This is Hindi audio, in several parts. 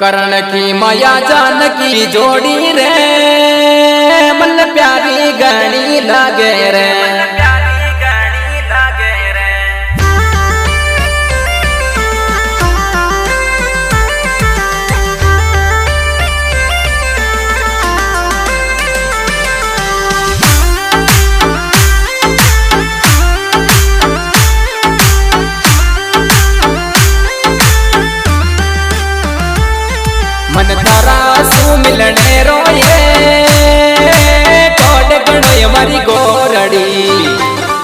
करण की माया जान की जोड़ी रे मन प्यारी गणी लगे रे। मन तारा सु मिलने रोए कोड गणोय मारी गोरड़ी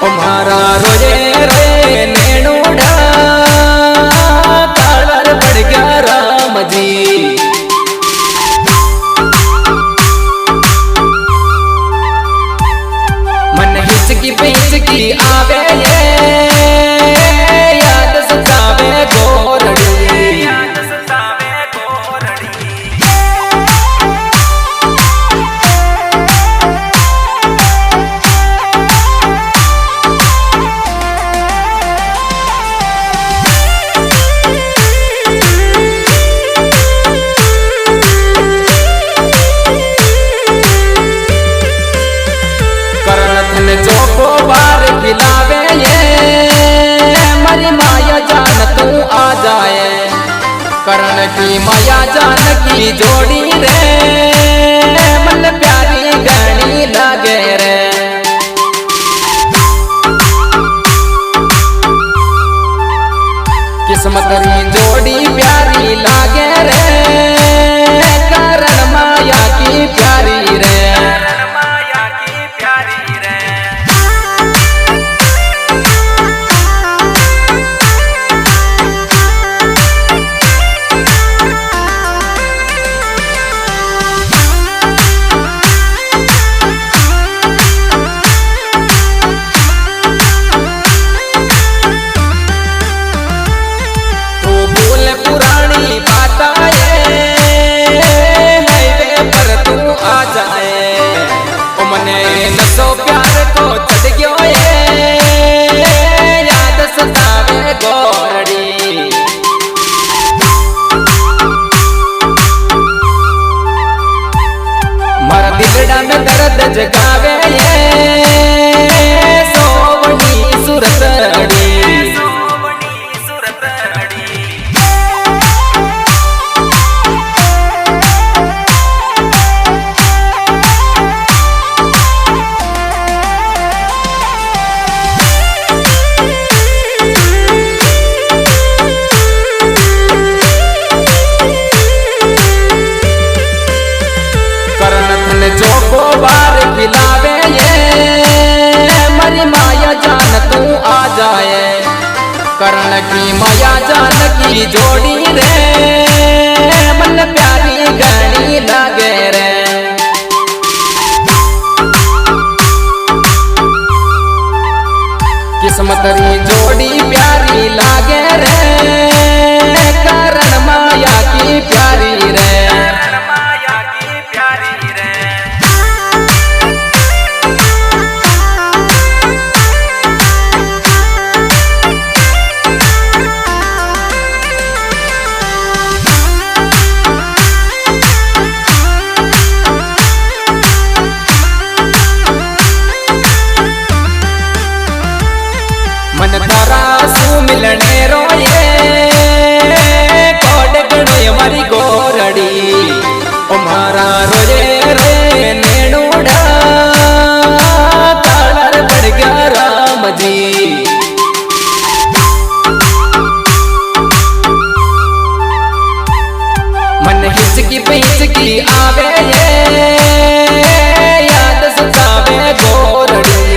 ओ मारा रोए रोए नेणुड़ा कालर पड़ गया राम जी। मन हिचकी पिचकी आवे याद सतावे गोरड़ी। जो को बार खिलावे ये मरी माया जान तू आ जाए। करण की माया जान की जोड़ी रे मन प्यारी गणी लगे रे। किस्मत री जोड़ी प्यारी लागे रे करण माया की प्यारी रे। नशो प्यार को चढ़ गयो याद सतावे गोरड़ी। मारा दिलड़ा में दर्द जगावे सोवनी सूरत अड़ी। जो को बार खिलावे ये मरी माया जान तू आ जाए। करण की माया जान की जोड़ी रे मन प्यारी गणी लगे रे। किस्मत री जोड़ी प्यारी लागे रे करण माया की प्यारी रे। मन तारा सु मिलने रोए कोड गणोय मारी गोरड़ी ओ मारा रोए रोए नेणुड़ा कालर पड़ गया राम जी। मन हिचकी पिचकी आवे याद सतावे गोरड़ी।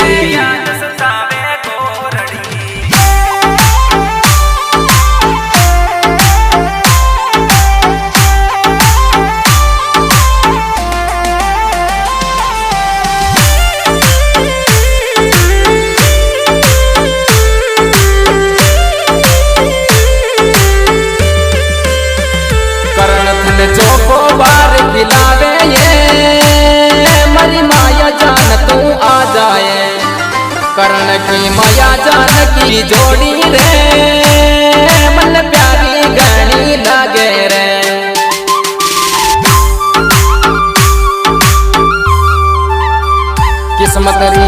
जो को बार खिलावे ये मरी माया जान तू आ जाए। करण की माया जान की जोड़ी रे मन प्यारी गणी लगे रे। किस्मत री